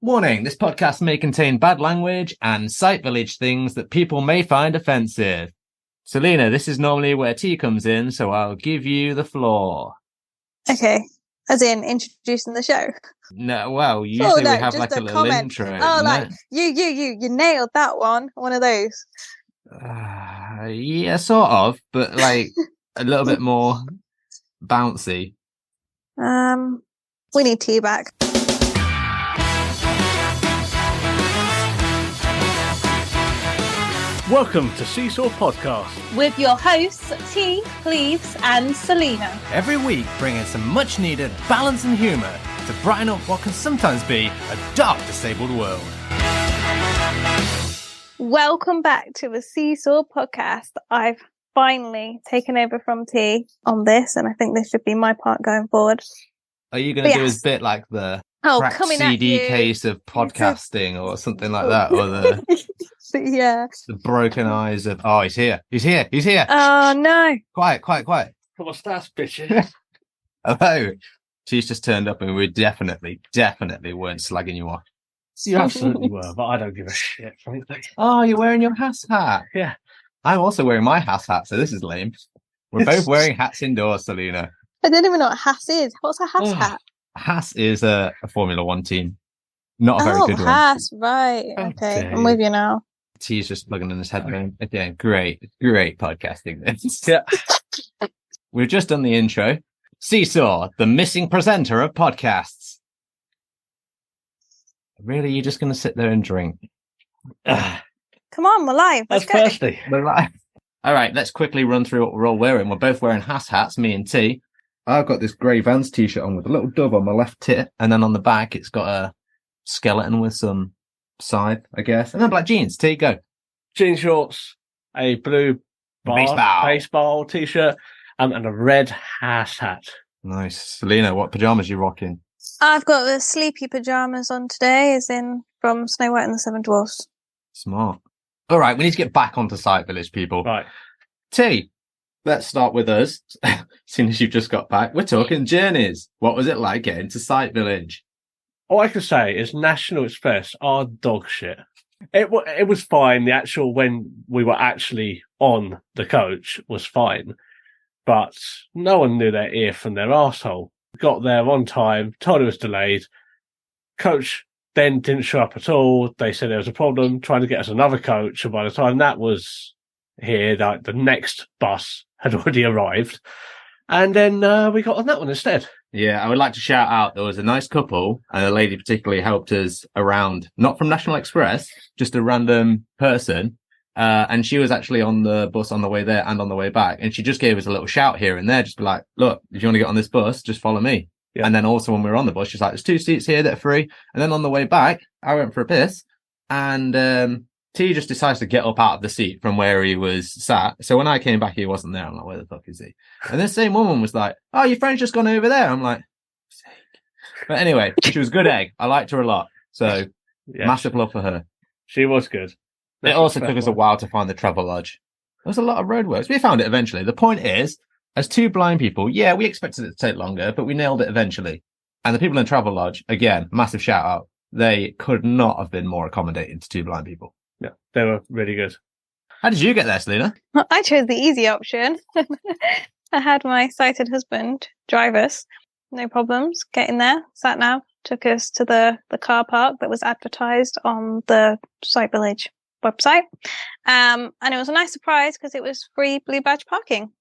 Warning, this podcast may contain bad language and Sight Village things that people may find offensive. Selina, this is normally where T comes in, so I'll give you the floor. Okay, as in introducing the show? No, well, usually we have like a little comment. intro. Oh, like, you nailed that one of those. Yeah, sort of, but like a little bit more bouncy. We need T back. Welcome to Seesaw Podcast with your hosts T, Cleaves and Selina. Every week bringing some much needed balance and humour to brighten up what can sometimes be a dark, disabled world. Welcome back to the Seesaw Podcast. I've finally taken over from T on this, and I think this should be my part going forward. Are you going to do his bit like the cracked CD case of podcasting or something like that? Or the the broken eyes of, oh, he's here. Oh, no. Quiet. Come on, stats, bitches. Hello. She's just turned up and we definitely weren't slagging you off. You absolutely were, but I don't give a shit, frankly. Oh, you're wearing your Haas hat. Yeah. I'm also wearing my Haas hat, so this is lame. We're both wearing hats indoors, Selina. I don't even know what Haas is. What's a Haas hat? Haas is a Formula One team. Not a very good one. Oh, Haas, right. Okay, I'm with you now. T's just plugging in his headphone. Again, great podcasting this. Yeah. We've just done the intro. Seesaw, the missing presenter of podcasts. Really, you're just going to sit there and drink? Come on, we're live. That's thirsty. We're live. All right, let's quickly run through what we're all wearing. We're both wearing Haas hats, me and T. I've got this grey Vans t-shirt on with a little dove on my left tit, and then on the back it's got a skeleton with some side, I guess, and then black jeans. T, go. Jean shorts, a blue baseball t-shirt, and a red Haas hat. Nice. Selina, what pajamas are you rocking? I've got the sleepy pajamas on today, as in from Snow White and the Seven Dwarfs. Smart. All right, we need to get back onto Sight Village, people. Right. T, let's start with us. As soon as you've just got back, we're talking journeys. What was it like getting to Sight Village? All I can say is National Express are dog shit. It was fine. The actual, when we were actually on the coach, was fine. But no one knew their ear from their arsehole. Got there on time, told it was delayed. Coach then didn't show up at all. They said there was a problem, trying to get us another coach. And by the time that was here, the next bus had already arrived. And then we got on that one instead. Yeah, I would like to shout out, there was a nice couple, and a lady particularly helped us around, not from National Express, just a random person. And she was actually on the bus on the way there and on the way back. And she just gave us a little shout here and there, just be like, look, if you want to get on this bus, just follow me. Yeah. And then also when we were on the bus, she's like, there's 2 seats here that are free. And then on the way back, I went for a piss, and T just decides to get up out of the seat from where he was sat. So when I came back, he wasn't there. I'm like, where the fuck is he? And this same woman was like, oh, your friend's just gone over there. I'm like, but anyway, she was good egg. I liked her a lot. So massive love for her. She was good. It also took us a while to find the travel lodge. There was a lot of roadworks. We found it eventually. The point is, as 2 blind people, yeah, we expected it to take longer, but we nailed it eventually. And the people in travel lodge, again, massive shout out. They could not have been more accommodating to 2 blind people. Yeah, they were really good. How did you get there, Selina? I chose the easy option. I had my sighted husband drive us. No problems. Getting there. Sat nav. Took us to the car park that was advertised on the Sight Village website. And it was a nice surprise because it was free blue badge parking.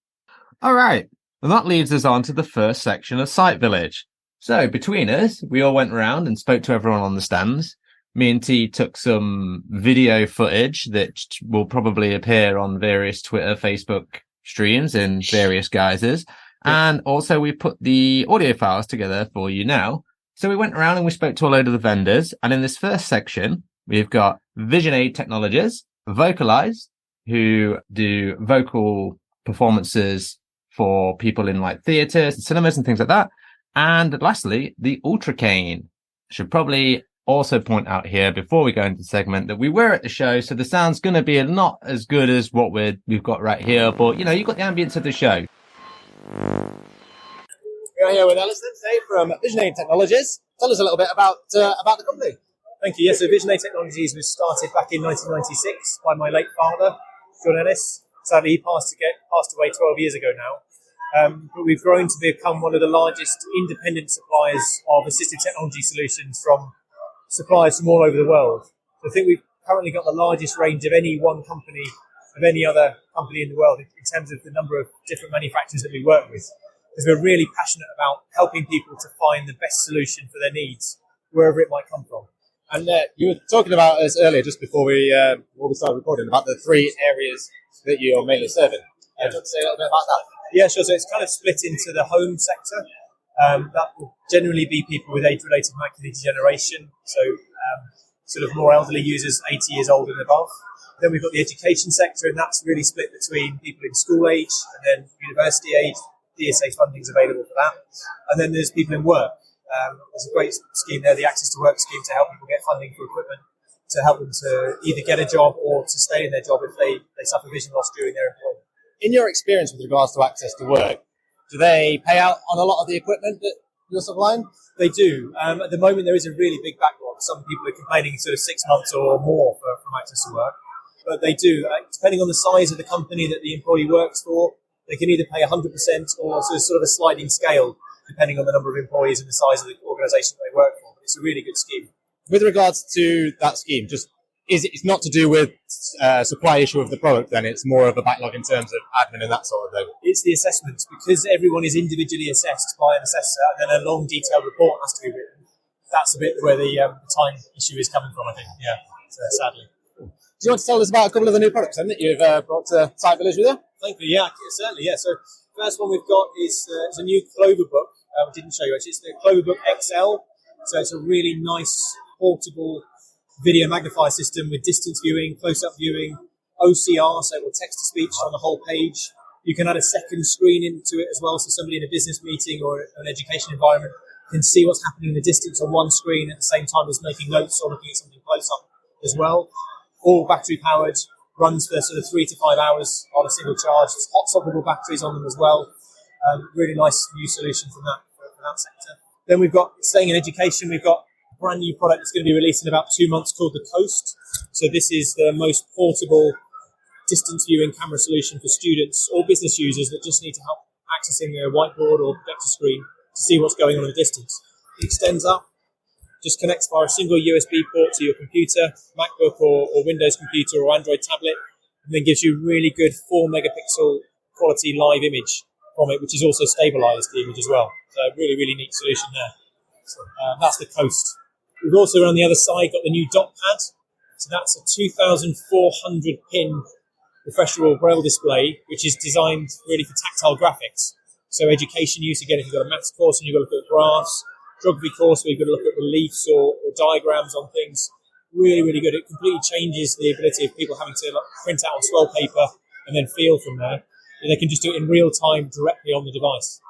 All right. And that leads us on to the first section of Sight Village. So between us, we all went around and spoke to everyone on the stands. Me and T took some video footage that will probably appear on various Twitter, Facebook streams in various guises. Yeah. And also we put the audio files together for you now. So we went around and we spoke to a load of the vendors. And in this first section, we've got VisionAid Technologies, VocalEyes, who do vocal performances for people in like theatres and cinemas and things like that. And lastly, the UltraCane. Should probably also point out here before we go into the segment that we were at the show, so the sound's going to be not as good as what we've got right here, but you know, you've got the ambience of the show. We're here with Alison today from VisionAid Technologies. Tell us a little bit about the company. Thank you. Yes, so VisionAid Technologies was started back in 1996 by my late father, John Ellis. Sadly, he passed away 12 years ago now. But we've grown to become one of the largest independent suppliers of assistive technology solutions from suppliers from all over the world. So I think we've currently got the largest range of any one company, of any other company in the world in terms of the number of different manufacturers that we work with. Because we're really passionate about helping people to find the best solution for their needs, wherever it might come from. And you were talking about us earlier, just before we started recording, about the 3 areas that you're mainly serving. Do you want to say a little bit about that? Yeah, sure. So it's kind of split into the home sector. That will generally be people with age-related macular degeneration, so sort of more elderly users, 80 years old and above. Then we've got the education sector, and that's really split between people in school age and then university age. DSA funding is available for that. And then there's people in work. There's a great scheme there, the Access to Work scheme, to help people get funding for equipment, to help them to either get a job or to stay in their job if they suffer vision loss during their employment. In your experience with regards to Access to Work, do they pay out on a lot of the equipment that you're supplying? They do. At the moment, there is a really big backlog. Some people are complaining sort of 6 months or more from Access to Work. But they do. Depending on the size of the company that the employee works for, they can either pay 100% or sort of a sliding scale, depending on the number of employees and the size of the organisation that they work for. But it's a really good scheme. With regards to that scheme, it's not to do with supply issue of the product, then it's more of a backlog in terms of admin and that sort of thing? It's the assessments, because everyone is individually assessed by an assessor, and then a long detailed report has to be written. That's a bit where the time issue is coming from, I think, sadly. Do you want to tell us about a couple of the new products then that you've brought to Sight Village with you? Thank you, yeah, certainly, yeah. So first one we've got is a new Clover Book. I didn't show you actually. It's the Clover Book XL. So it's a really nice, portable video magnifier system with distance viewing, close-up viewing, OCR, so it will text-to-speech on the whole page. You can add a second screen into it as well, so somebody in a business meeting or an education environment can see what's happening in the distance on one screen at the same time as making notes or looking at something close-up as well. All battery-powered, runs for sort of 3 to 5 hours on a single charge. It's hot swappable batteries on them as well. Really nice new solution for that sector. Then we've got, staying in education, we've got a brand new product that's going to be released in about 2 months called the Coast. So this is the most portable distance viewing camera solution for students or business users that just need to help accessing their whiteboard or projector screen to see what's going on in the distance. It extends up, just connects via a single USB port to your computer, MacBook or Windows computer or Android tablet, and then gives you really good 4 megapixel quality live image from it, which is also stabilized the image as well. So really, really neat solution there. That's the Coast. We've also on the other side got the new Dot Pad. So that's a 2,400 pin refreshable braille display, which is designed really for tactile graphics. So education use, again, if you've got a maths course and you've got to look at graphs, geography course where you've got to look at reliefs or diagrams on things, really, really good. It completely changes the ability of people having to print out on swell paper and then feel from there. They can just do it in real time directly on the device.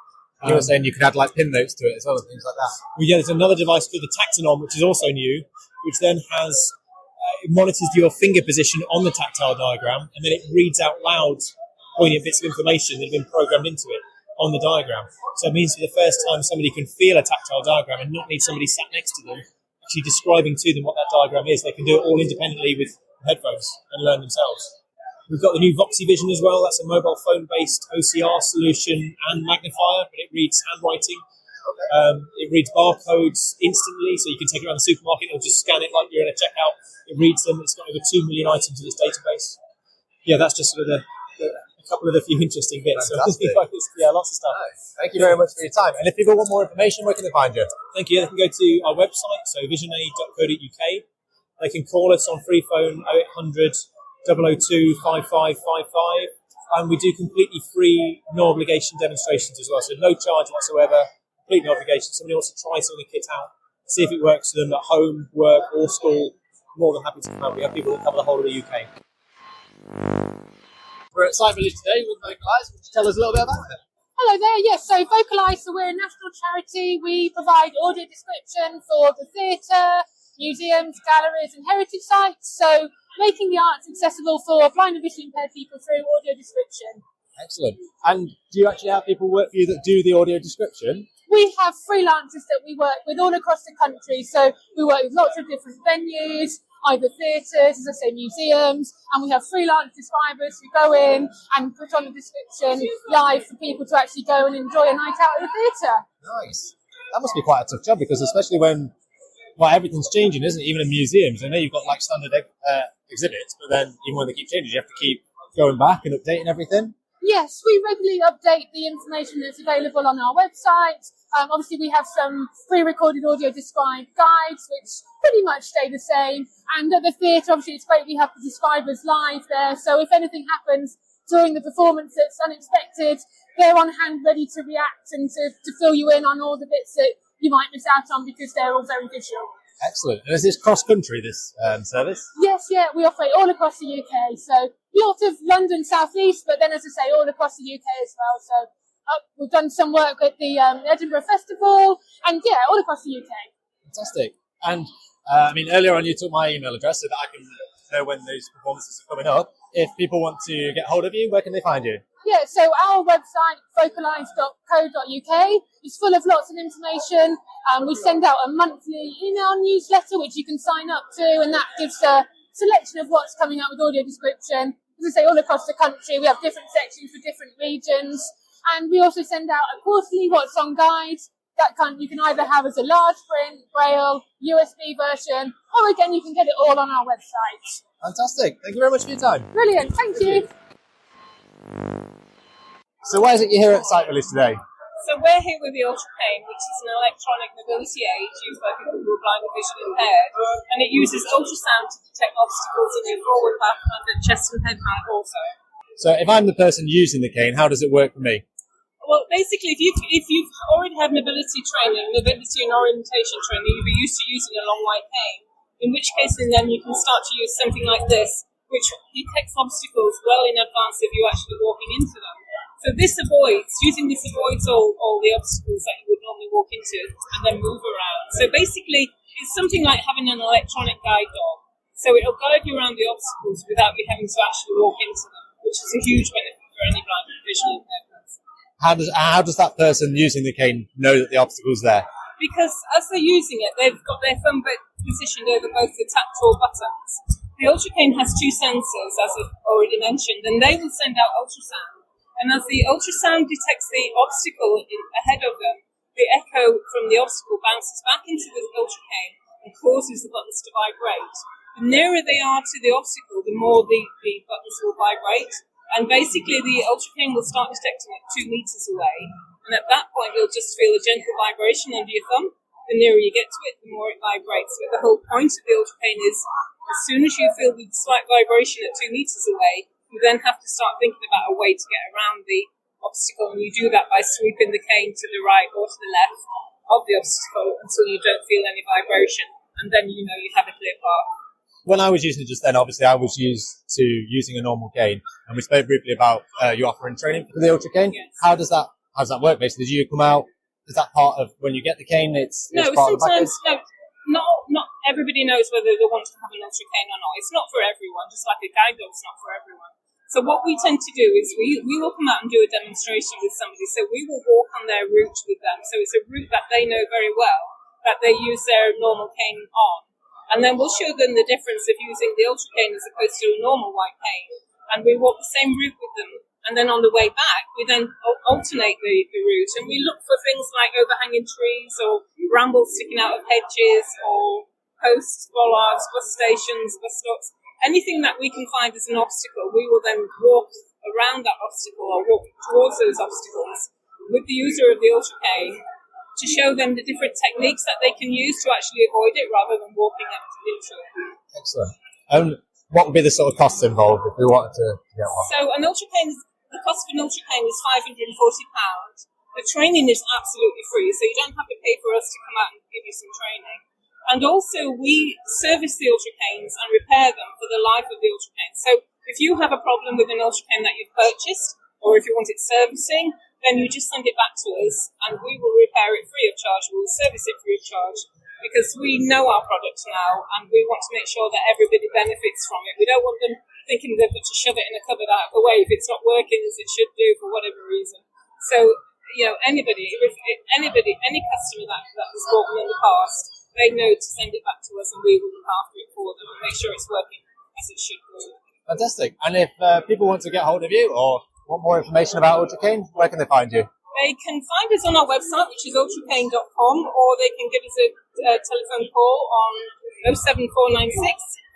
You were saying you could add like pin notes to it as well and things like that. Well, yeah, there's another device called the Tactonom, which is also new, which then has it monitors your finger position on the tactile diagram, and then it reads out loud poignant bits of information that have been programmed into it on the diagram. So it means for the first time somebody can feel a tactile diagram and not need somebody sat next to them actually describing to them what that diagram is. They can do it all independently with headphones and learn themselves. We've got the new VoxyVision as well. That's a mobile phone-based OCR solution and magnifier, but it reads handwriting. It reads barcodes instantly, so you can take it around the supermarket and just scan it like you're in a checkout. It reads them. It's got over 2 million items in this database. Yeah, that's just sort of a couple of the few interesting bits. Fantastic. Yeah, lots of stuff. Nice. Thank you very much for your time. And if people want more information, where can they find you? Thank you. They can go to our website, so visionaid.co.uk. They can call us on free phone 0800 002 5555, and we do completely free, no obligation demonstrations as well. So no charge whatsoever, complete no obligation. Somebody wants to try something kit out, see if it works for them at home, work, or school. More than happy to come out. We have people that cover the whole of the UK. We're at Sight Village today with VocalEyes. Would you tell us a little bit about it? Hello there, yes, so VocalEyes, so we're a national charity. We provide audio description for the theatre, museums, galleries and heritage sites, so making the arts accessible for blind and visually impaired people through audio description. Excellent. And do you actually have people work for you that do the audio description? we have freelancers that we work with all across the country. So we work with lots of different venues, either theatres, as I say, museums, and we have freelance describers who go in and put on a description live for people to actually go and enjoy a night out at the theatre. Nice. That must be quite a tough job, because especially when, well, everything's changing, isn't it? Even in museums, I know you've got like standard exhibits, but then even when they keep changing, you have to keep going back and updating everything. Yes, we regularly update the information that's available on our website. Obviously, we have some pre-recorded audio described guides, which pretty much stay the same. And at the theatre, obviously, it's great we have the describers live there. So if anything happens during the performance that's unexpected, they're on hand ready to react and to fill you in on all the bits that you might miss out on, because they're all very visual. Excellent. And is this cross-country, this service? Yes, yeah, we operate all across the UK. So lots of London South East, but then, as I say, all across the UK as well. So we've done some work at the Edinburgh Festival, and yeah, all across the UK. Fantastic. And I mean, earlier on you took my email address so that I can know when those performances are coming up. If people want to get hold of you, where can they find you? Yeah, so our website, VocalEyes.co.uk, is full of lots of information. We send out a monthly email newsletter, which you can sign up to, and that gives a selection of what's coming up with audio description. As I say, all across the country, we have different sections for different regions. And we also send out a quarterly What's On guide. That you can either have as a large print, Braille, USB version, or again, you can get it all on our website. Fantastic. Thank you very much for your time. Brilliant. Thank you. So why is it you're here at Sight Village today? So we're here with the UltraCane, which is an electronic mobility aid used by people who are blind or visually impaired, and it uses ultrasound to detect obstacles in your forward back and at chest and head height also. So if I'm the person using the cane, how does it work for me? Well, basically, if you've already had mobility training, mobility and orientation training, you'll be used to using a long white cane, in which case then you can start to use something like this, which detects obstacles well in advance of you actually walking into them. So using this avoids all the obstacles that you would normally walk into and then move around. So basically, it's something like having an electronic guide dog. So it'll guide you around the obstacles without you having to actually walk into them, which is a huge benefit for any blind or visually impaired person. How does that person using the cane know that the obstacle's there? Because as they're using it, they've got their thumb positioned over both the tactile buttons. The UltraCane has two sensors, as I've already mentioned, and they will send out ultrasound. And as the ultrasound detects the obstacle ahead of them, the echo from the obstacle bounces back into the UltraCane and causes the buttons to vibrate. The nearer they are to the obstacle, the more the buttons will vibrate. And basically, the UltraCane will start detecting it 2 meters away. And at that point, you'll just feel a gentle vibration under your thumb. The nearer you get to it, the more it vibrates. But the whole point of the UltraCane is, as soon as you feel the slight vibration at 2 meters away, you then have to start thinking about a way to get around the obstacle. And you do that by sweeping the cane to the right or to the left of the obstacle until you don't feel any vibration. And then you know you have a clear path. When I was using it just then, obviously I was used to using a normal cane, and we spoke briefly about you offering training for the UltraCane. Yes. How does that work basically? Do you come out, is that part of when you get the cane, it's No, part of the package? not everybody knows whether they want to have an UltraCane or not. It's not for everyone, just like a guide dog's not for everyone. So what we tend to do is we will come out and do a demonstration with somebody. So we will walk on their route with them. So it's a route that they know very well, that they use their normal cane on. And then we'll show them the difference of using the UltraCane as opposed to a normal white cane. And we walk the same route with them. And then on the way back, we then alternate the route. And we look for things like overhanging trees or brambles sticking out of hedges or posts, bollards, bus stations, bus stops. Anything that we can find as an obstacle, we will then walk around that obstacle or walk towards those obstacles with the user of the UltraCane to show them the different techniques that they can use to actually avoid it rather than walking up into it. Excellent. What would be the sort of costs involved if we wanted to get one? So an UltraCane, the cost of an UltraCane is £540. The training is absolutely free, so you don't have to pay for us to come out and give you some training. And also, we service the UltraCanes and repair them for the life of the UltraCane. So if you have a problem with an UltraCane that you've purchased, or if you want it servicing, then you just send it back to us and we will repair it free of charge. We'll service it free of charge because we know our product now and we want to make sure that everybody benefits from it. We don't want them thinking they've got to shove it in a cupboard out of the way if it's not working as it should do for whatever reason. So anybody, any customer that has bought them in the past, they know to send it back to us and we will look after it for them and make sure it's working as it should do. Fantastic. And if people want to get hold of you or want more information about UltraCane, where can they find you? They can find us on our website, which is ultracane.com, or they can give us a telephone call on 07496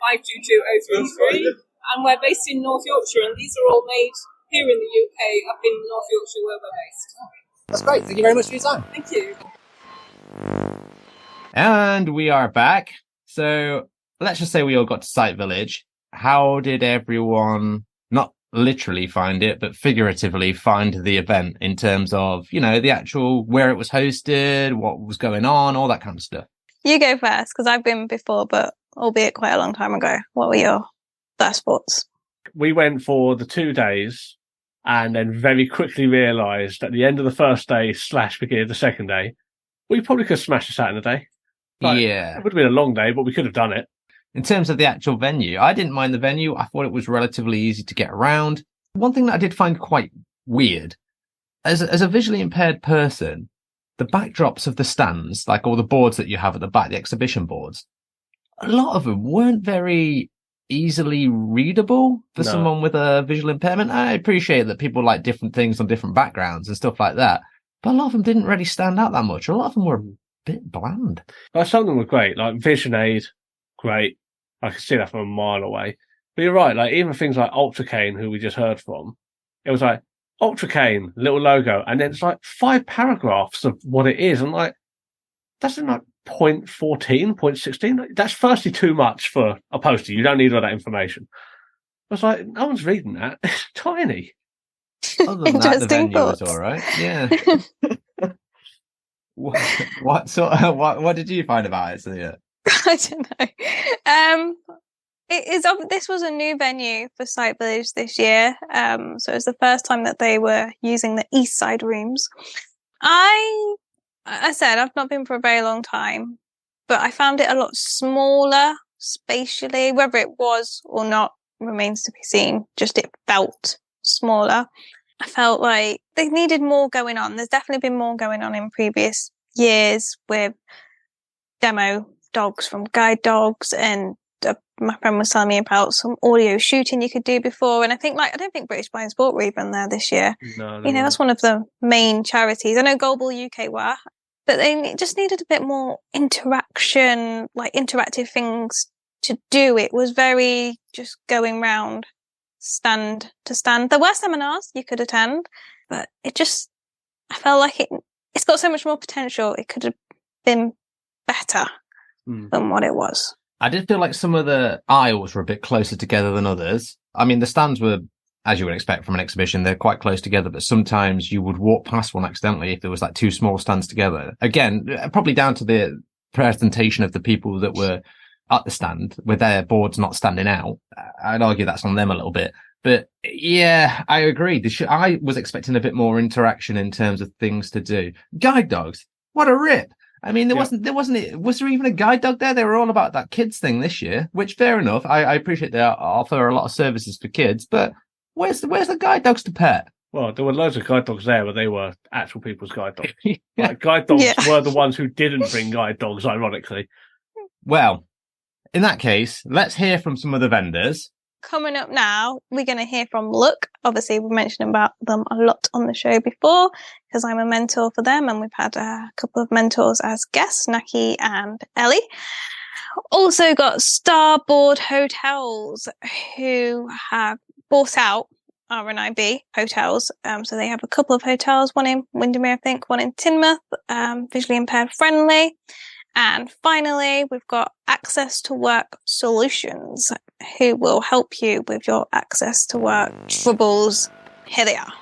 522 033. And we're based in North Yorkshire, and these are all made here in the UK, up in North Yorkshire where we're based. That's great. Thank you very much for your time. Thank you. And we are back. So let's just say we all got to Sight Village. How did everyone, not literally find it, but figuratively find the event in terms of, the actual where it was hosted, what was going on, all that kind of stuff? You go first, because I've been before, but albeit quite a long time ago. What were your first thoughts? We went for the 2 days and then very quickly realised at the end of the first day / beginning of the second day, we probably could have smashed this out in a day. Yeah. It would have been a long day, but we could have done it. In terms of the actual venue, I didn't mind the venue. I thought it was relatively easy to get around. One thing that I did find quite weird, as a visually impaired person, the backdrops of the stands, like all the boards that you have at the back, the exhibition boards, a lot of them weren't very easily readable for someone with a visual impairment. I appreciate that people like different things on different backgrounds and stuff like that, but a lot of them didn't really stand out that much. A lot of them were a bit bland. Some of them were great, like VisionAid, great. I could see that from a mile away. But you're right, like even things like UltraCane, who we just heard from, it was like UltraCane, little logo, and then it's like 5 paragraphs of what it is. I'm like, that's in like 0.14, 0.16. That's firstly too much for a poster. You don't need all that information. I was like, no one's reading that. It's tiny. Other than that, the venue was all right. Yeah. What did you find about it, Celia? I don't know. This was a new venue for Sight Village this year. So it was the first time that they were using the East Side rooms. I said I've not been for a very long time, but I found it a lot smaller spatially. Whether it was or not remains to be seen. Just it felt smaller. I felt like they needed more going on. There's definitely been more going on in previous years with demo dogs from Guide Dogs, and my friend was telling me about some audio shooting you could do before. And I don't think British Blind Sport were even there this year. No, that's one of the main charities. I know Global UK were, but they just needed a bit more interaction, like interactive things to do. It was very just going round stand to stand. There were seminars you could attend, but I felt like it's got so much more potential. It could have been better than what it was. I did feel like some of the aisles were a bit closer together than others. I mean, the stands were, as you would expect from an exhibition, they're quite close together, but sometimes you would walk past one accidentally if there was like 2 small stands together. Again, probably down to the presentation of the people that were at the stand with their boards not standing out. I'd argue that's on them a little bit. But yeah, I agree. I was expecting a bit more interaction in terms of things to do. Guide dogs, what a rip. I mean, was there even a guide dog there? They were all about that kids thing this year, which fair enough. I appreciate they offer a lot of services for kids, but where's the guide dogs to pet? Well, there were loads of guide dogs there, but they were actual people's guide dogs. Like, guide dogs were the ones who didn't bring guide dogs, ironically. Well, in that case, let's hear from some of the vendors. Coming up now, we're going to hear from Look. Obviously, we mentioned about them a lot on the show before because I'm a mentor for them, and we've had a couple of mentors as guests, Naki and Ellie. Also got Starboard Hotels, who have bought out RNIB Hotels. So they have a couple of hotels, one in Windermere, I think, one in Teignmouth, visually impaired friendly. And finally, we've got Access to Work Solutions, who will help you with your access to work troubles. Here they are.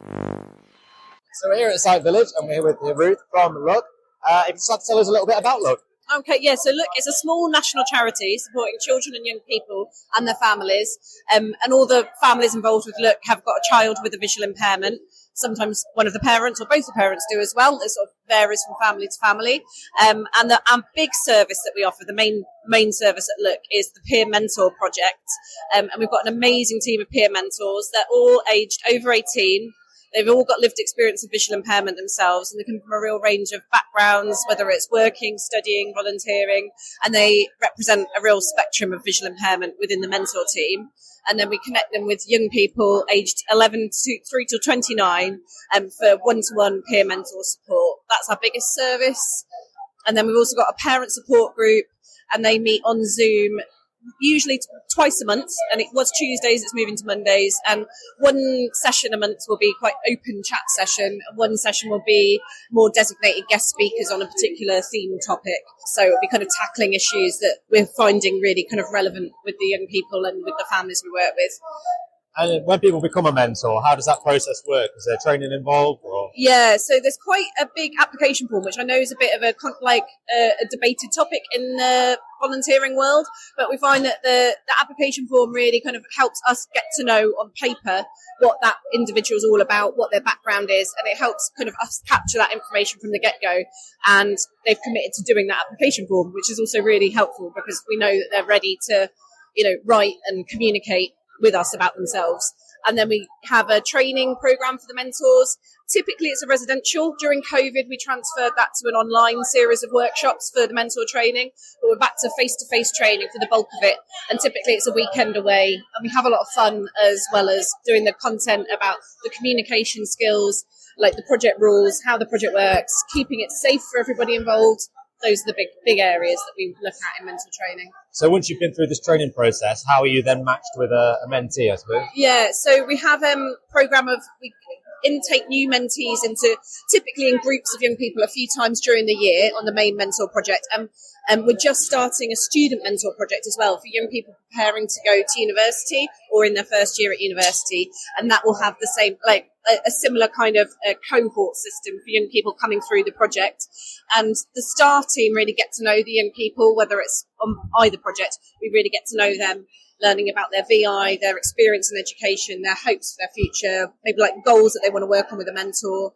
So we're here at Sight Village, and we're here with Ruth from Look. If you'd like to tell us a little bit about Look. Okay, yeah, so Look, it's a small national charity supporting children and young people and their families. And all the families involved with Look have got a child with a visual impairment. Sometimes one of the parents or both the parents do as well. It sort of varies from family to family. And the big service that we offer, the main service at Look, is the Peer Mentor Project. And we've got an amazing team of peer mentors. They're all aged over 18. They've all got lived experience of visual impairment themselves, and they come from a real range of backgrounds, whether it's working, studying, volunteering, and they represent a real spectrum of visual impairment within the mentor team. And then we connect them with young people aged 11 through to 29 for one-to-one peer mentor support. That's our biggest service. And then we've also got a parent support group, and they meet on Zoom usually twice a month, and it was Tuesdays, it's moving to Mondays, and one session a month will be quite open chat session, and one session will be more designated guest speakers on a particular theme topic. So it'll be kind of tackling issues that we're finding really kind of relevant with the young people and with the families we work with. And when people become a mentor, how does that process work? Is there training involved? Or? Yeah, so there's quite a big application form, which I know is a bit of a debated topic in the volunteering world, but we find that the application form really kind of helps us get to know on paper what that individual is all about, what their background is, and it helps kind of us capture that information from the get-go. And they've committed to doing that application form, which is also really helpful because we know that they're ready to, write and communicate with us about themselves. And then we have a training program for the mentors. Typically it's a residential. During COVID, we transferred that to an online series of workshops for the mentor training, but we're back to face-to-face training for the bulk of it. And typically it's a weekend away, and we have a lot of fun as well as doing the content about the communication skills, like the project rules, how the project works, keeping it safe for everybody involved. Those are the big areas that we look at in mentor training. So once you've been through this training process, how are you then matched with a mentee, I suppose? Yeah, so we have a program of we intake new mentees into typically in groups of young people a few times during the year on the main mentor project. And we're just starting a student mentor project as well for young people preparing to go to university or in their first year at university. And that will have the same, a similar kind of cohort system for young people coming through the project. And the staff team really get to know the young people, whether it's on either project, we really get to know them, learning about their VI, their experience in education, their hopes for their future, maybe like goals that they want to work on with a mentor,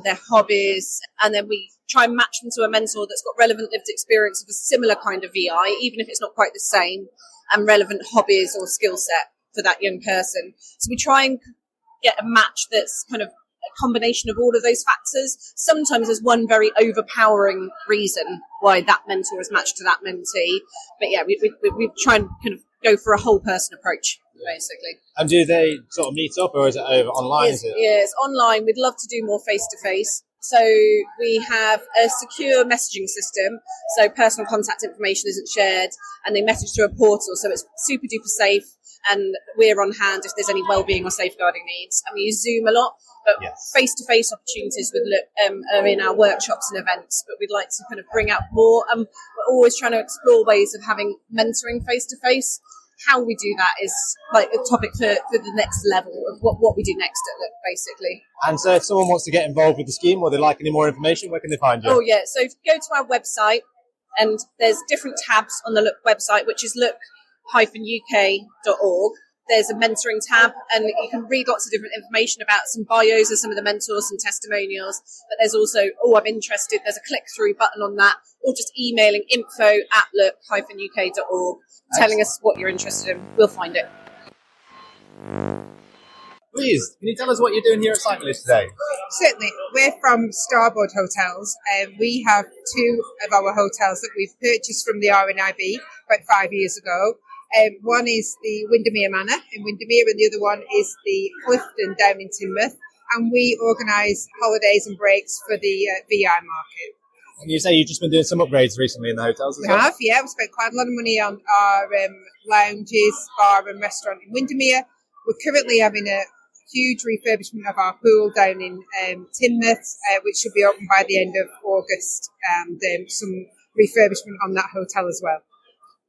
their hobbies. And then we try and match them to a mentor that's got relevant lived experience of a similar kind of VI, even if it's not quite the same, and relevant hobbies or skill set for that young person. So we try and get a match that's kind of a combination of all of those factors. Sometimes there's one very overpowering reason why that mentor is matched to that mentee. But yeah, we try and kind of go for a whole person approach, basically. And do they sort of meet up, or is it over online? Yeah, it's online. We'd love to do more face-to-face. So we have a secure messaging system, so personal contact information isn't shared, and they message through a portal, so it's super duper safe, and we're on hand if there's any wellbeing or safeguarding needs. And we use Zoom a lot, but face-to-face opportunities are in our workshops and events, but we'd like to kind of bring out more. We're always trying to explore ways of having mentoring face-to-face. How we do that is like a topic for the next level of what we do next at Look, basically. And so if someone wants to get involved with the scheme or they'd like any more information, where can they find you? Oh, yeah. So if you go to our website, and there's different tabs on the Look website, which is look-uk.org. There's a mentoring tab, and you can read lots of different information about some bios of some of the mentors and testimonials. But there's also, I'm interested, there's a click-through button on that, or just emailing info@look-uk.org, telling us what you're interested in. We'll find it. Please, can you tell us what you're doing here at Sight Village today? Certainly. We're from Starboard Hotels, and we have two of our hotels that we've purchased from the RNIB about 5 years ago. One is the Windermere Manor in Windermere, and the other one is the Clifton down in Teignmouth. And we organise holidays and breaks for the VI market. And you say you've just been doing some upgrades recently in the hotels as well? We have, yeah. We spent quite a lot of money on our lounges, bar and restaurant in Windermere. We're currently having a huge refurbishment of our pool down in Teignmouth, which should be open by the end of August, and some refurbishment on that hotel as well.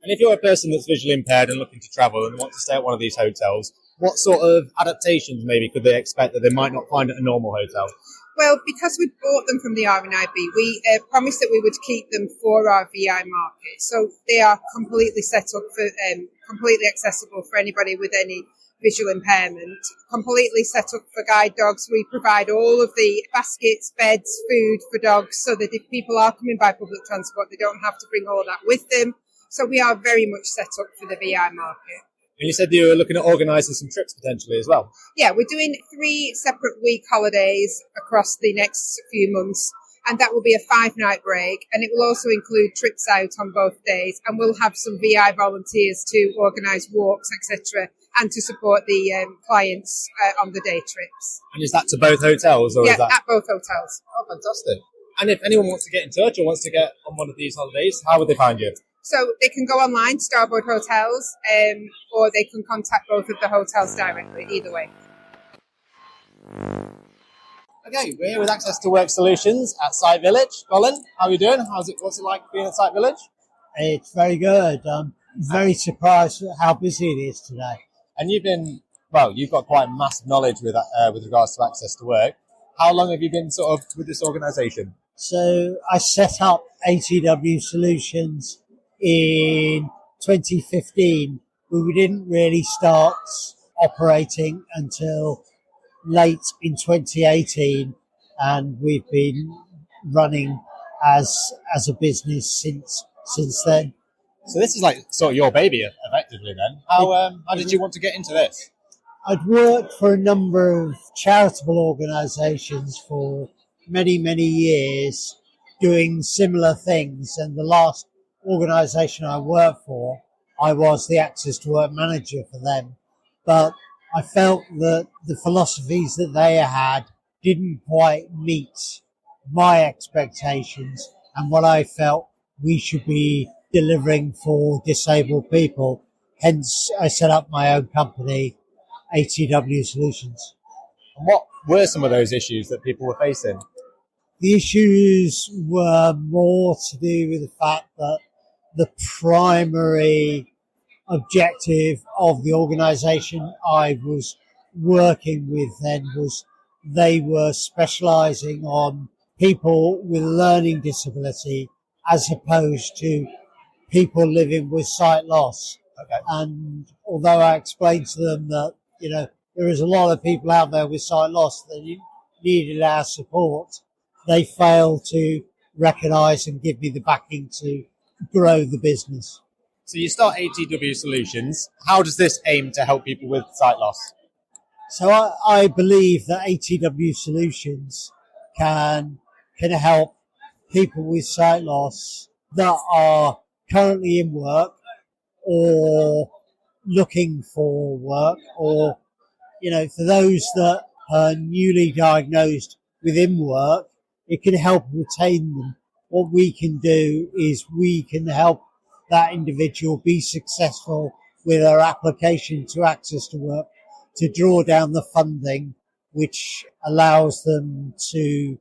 And if you're a person that's visually impaired and looking to travel and want to stay at one of these hotels, what sort of adaptations maybe could they expect that they might not find at a normal hotel? Well, because we bought them from the RNIB, we promised that we would keep them for our VI market. So they are completely set up for, completely accessible for anybody with any visual impairment, completely set up for guide dogs. We provide all of the baskets, beds, food for dogs, so that if people are coming by public transport, they don't have to bring all that with them. So we are very much set up for the VI market. And you said you were looking at organising some trips potentially as well. Yeah, we're doing 3 separate week holidays across the next few months, and that will be a 5-night break, and it will also include trips out on both days, and we'll have some VI volunteers to organise walks, etc., and to support the clients on the day trips. And is that to both hotels? Or yeah, is that... at both hotels. Oh, fantastic. And if anyone wants to get in touch or wants to get on one of these holidays, how would they find you? So they can go online, Starboard Hotels, or they can contact both of the hotels directly, either way. Okay, we're here with Access to Work Solutions at Sight Village. Colin, how are you doing? What's it like being at Sight Village? It's very good. I'm very surprised at how busy it is today. And you've got quite massive knowledge with regards to Access to Work. How long have you been sort of with this organisation? So I set up ATW Solutions in 2015, but we didn't really start operating until late in 2018, and we've been running as a business since then. So this is like sort of your baby, effectively. Then how did you want to get into this? I'd worked for a number of charitable organisations for many years doing similar things, and the last organisation I worked for, I was the Access to Work manager for them. But I felt that the philosophies that they had didn't quite meet my expectations and what I felt we should be delivering for disabled people. Hence, I set up my own company, ATW Solutions. And what were some of those issues that people were facing? The issues were more to do with the fact that the primary objective of the organisation I was working with then was they were specialising on people with learning disability as opposed to people living with sight loss. Okay. And although I explained to them that, there is a lot of people out there with sight loss that needed our support, they failed to recognise and give me the backing to grow the business. So you start ATW Solutions. How does this aim to help people with sight loss? So I believe that ATW Solutions can help people with sight loss that are currently in work or looking for work, or, for those that are newly diagnosed within work, it can help retain them. What we can do is we can help that individual be successful with their application to Access to Work to draw down the funding, which allows them to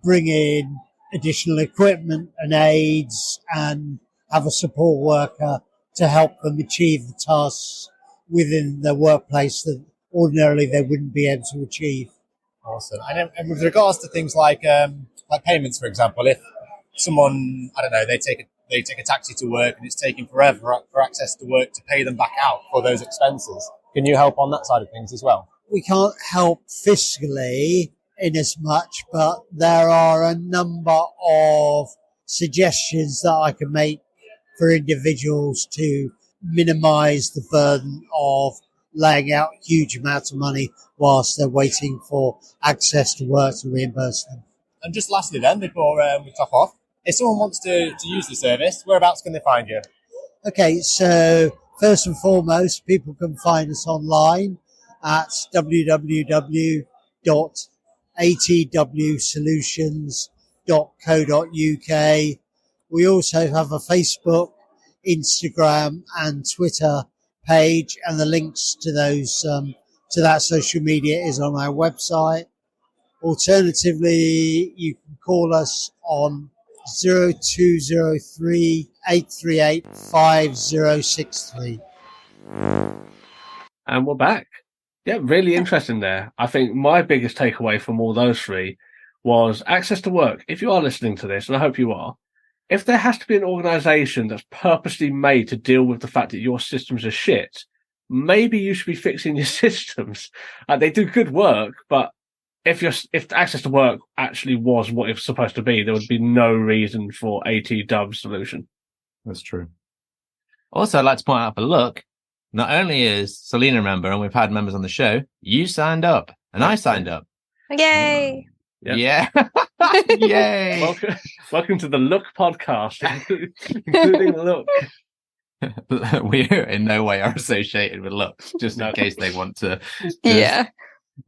bring in additional equipment and aids and have a support worker to help them achieve the tasks within their workplace that ordinarily they wouldn't be able to achieve. Awesome. And with regards to things like payments, for example, if someone, I don't know, they take a taxi to work and it's taking forever for Access to Work to pay them back out for those expenses, can you help on that side of things as well? We can't help fiscally in as much, but there are a number of suggestions that I can make for individuals to minimise the burden of laying out huge amounts of money whilst they're waiting for Access to Work to reimburse them. And just lastly then, before we top off, if someone wants to use the service, whereabouts can they find you? Okay, so first and foremost, people can find us online at www.atwsolutions.co.uk. We also have a Facebook, Instagram and Twitter page, and the links to those to that social media is on our website. Alternatively, you can call us on 0203 838 5063. And we're back. Yeah, really interesting there. I think my biggest takeaway from all those three was Access to Work. If you are listening to this, and I hope you are, if there has to be an organisation that's purposely made to deal with the fact that your systems are shit, maybe you should be fixing your systems. They do good work, but if Access to Work actually was what it was supposed to be, there would be no reason for ATW solution. That's true. Also, I'd like to point out, but look, not only is Selina a member and we've had members on the show, you signed up and I signed up. Yay! Yep. Yeah. Yay. Welcome to the Look podcast, including Look. We in no way are associated with Look, just in case they want to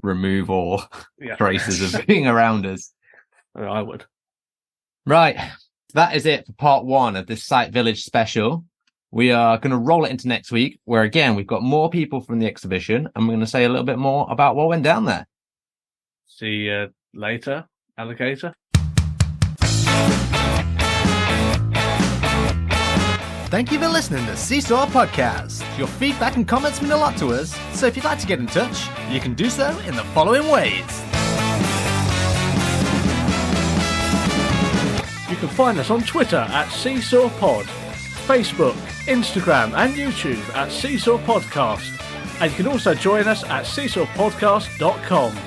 remove all traces of being around us. I would. Right. That is it for part 1 of this Sight Village special. We are going to roll it into next week, where again, we've got more people from the exhibition, and we're going to say a little bit more about what went down there. See you later, alligator. Thank you for listening to Seesaw Podcast. Your feedback and comments mean a lot to us, so if you'd like to get in touch, you can do so in the following ways. You can find us on Twitter at Seesaw Pod, Facebook, Instagram and YouTube at Seesaw Podcast, and you can also join us at seesawpodcast.com.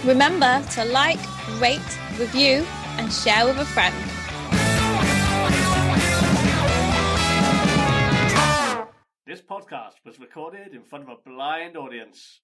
Remember to like, rate, review and share with a friend. This podcast was recorded in front of a blind audience.